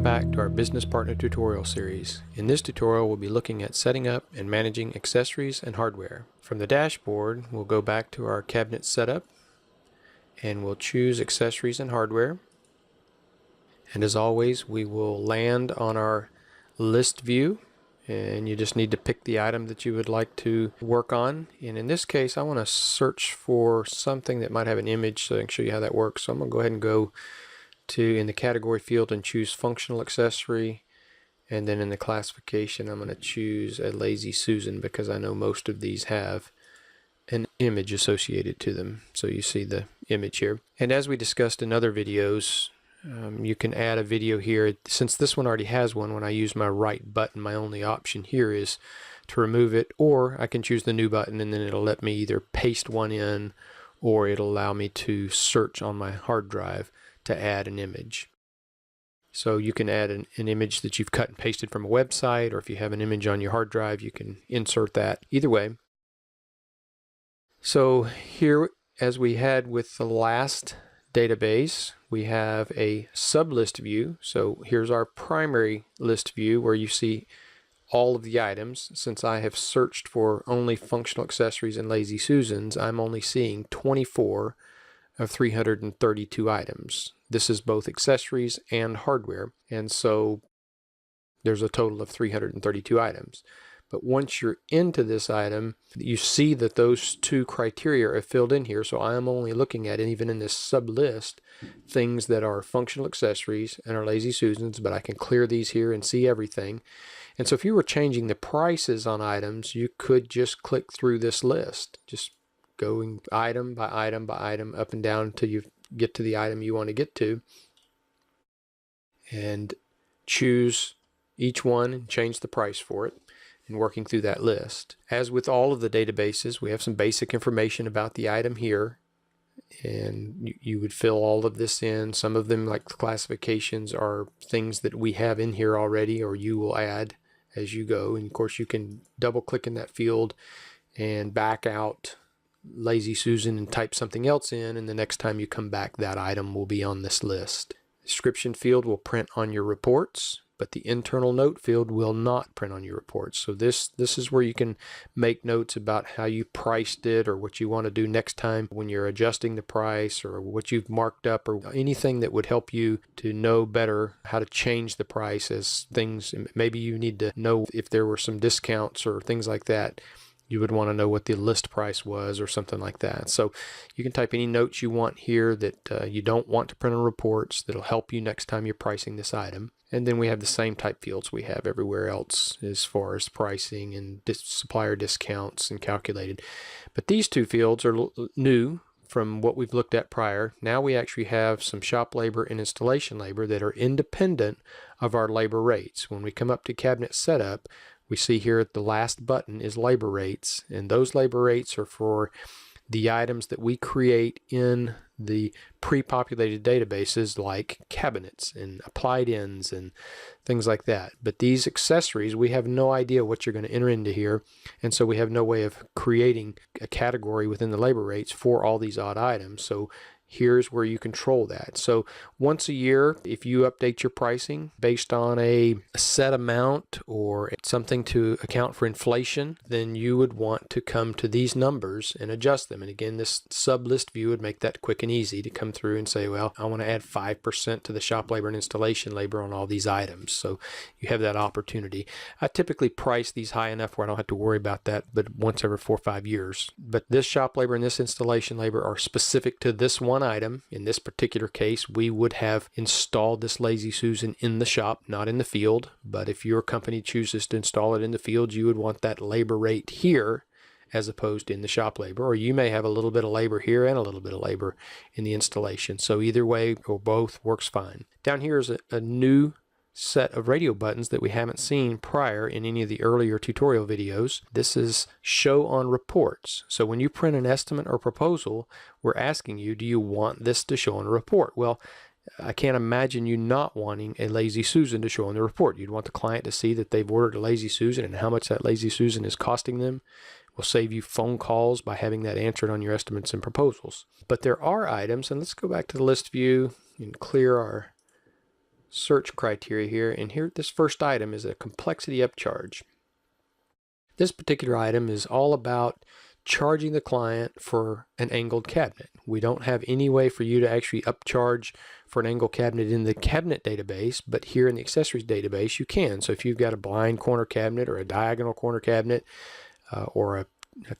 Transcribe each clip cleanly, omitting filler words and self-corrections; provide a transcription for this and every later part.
Welcome back to our Business Partner tutorial series. In this tutorial we'll be looking at setting up and managing accessories and hardware. From the dashboard we'll go back to our cabinet setup and we'll choose accessories and hardware. And as always we will land on our list view, and you just need to pick the item that you would like to work on. And in this case I want to search for something that might have an image so I can show you how that works. So I'm going to go ahead and go to in the category field and choose functional accessory, and then in the classification I'm going to choose a Lazy Susan because I know most of these have an image associated to them. So you see the image here, and as we discussed in other videos, you can add a video here. Since this one already has one, when I use my right button, my only option here is to remove it, or I can choose the new button and then it'll let me either paste one in or it'll allow me to search on my hard drive to add an image. So you can add an image that you've cut and pasted from a website, or if you have an image on your hard drive you can insert that. Either way. So here, as we had with the last database, we have a sublist view. So here's our primary list view where you see all of the items. Since I have searched for only functional accessories and Lazy Susans, I'm only seeing 24 of 332 items. This is both accessories and hardware, and so there's a total of 332 items. But once you're into this item, you see that those two criteria are filled in here. So I am only looking at, even in this sub list, things that are functional accessories and are Lazy Susans, but I can clear these here and see everything. And so if you were changing the prices on items, you could just click through this list, just going item by item by item up and down until you get to the item you want to get to, and choose each one and change the price for it, and working through that list. As with all of the databases, we have some basic information about the item here, and you would fill all of this in. Some of them, like classifications, are things that we have in here already or you will add as you go, and of course you can double click in that field and back out Lazy Susan and type something else in, and the next time you come back that item will be on this list. Description field will print on your reports, but the internal note field will not print on your reports. So this is where you can make notes about how you priced it, or what you want to do next time when you're adjusting the price, or what you've marked up, or anything that would help you to know better how to change the price as things. Maybe you need to know if there were some discounts or things like that. You would want to know what the list price was or something like that. So you can type any notes you want here that you don't want to print on reports that'll help you next time you're pricing this item. And then we have the same type fields we have everywhere else as far as pricing and supplier discounts and calculated. But these two fields are new from what we've looked at prior. Now we actually have some shop labor and installation labor that are independent of our labor rates. When we come up to cabinet setup, we see here at the last button is labor rates, and those labor rates are for the items that we create in the pre-populated databases like cabinets and applied ends and things like that. But these accessories, we have no idea what you're going to enter into here, and so we have no way of creating a category within the labor rates for all these odd items. So here's where you control that. So once a year, if you update your pricing based on a set amount or something to account for inflation, then you would want to come to these numbers and adjust them. And again, this sub list view would make that quick and easy to come through and say, well, I want to add 5% to the shop labor and installation labor on all these items. So you have that opportunity. I typically price these high enough where I don't have to worry about that, but once every 4 or 5 years. But this shop labor and this installation labor are specific to this one item. In this particular case, we would have installed this Lazy Susan in the shop, not in the field. But if your company chooses to install it in the field, you would want that labor rate here as opposed to in the shop labor. Or you may have a little bit of labor here and a little bit of labor in the installation. So either way or both works fine. Down here is a new set of radio buttons that we haven't seen prior in any of the earlier tutorial videos. This is show on reports. So when you print an estimate or proposal, we're asking you, do you want this to show on a report? Well, I can't imagine you not wanting a Lazy Susan to show on the report. You'd want the client to see that they've ordered a Lazy Susan and how much that Lazy Susan is costing them. We'll save you phone calls by having that answered on your estimates and proposals. But there are items, and let's go back to the list view and clear our search criteria here, and here this first item is a complexity upcharge. This particular item is all about charging the client for an angled cabinet. We don't have any way for you to actually upcharge for an angled cabinet in the cabinet database, but here in the accessories database you can. So if you've got a blind corner cabinet or a diagonal corner cabinet or a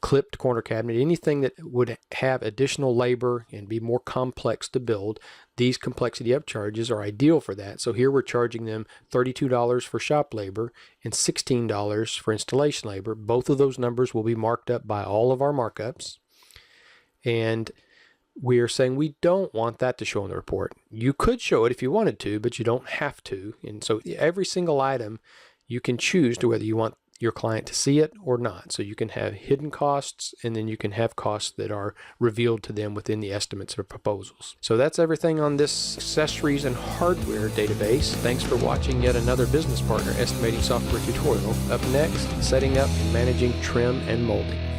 clipped corner cabinet, anything that would have additional labor and be more complex to build, these complexity upcharges are ideal for that. So here we're charging them $32 for shop labor and $16 for installation labor. Both of those numbers will be marked up by all of our markups, and we are saying we don't want that to show in the report. You could show it if you wanted to, but you don't have to. And so every single item you can choose to whether you want your client to see it or not. So you can have hidden costs, and then you can have costs that are revealed to them within the estimates or proposals. So that's everything on this accessories and hardware database. Thanks for watching yet another business partner estimating software tutorial. Up next, setting up and managing trim and molding.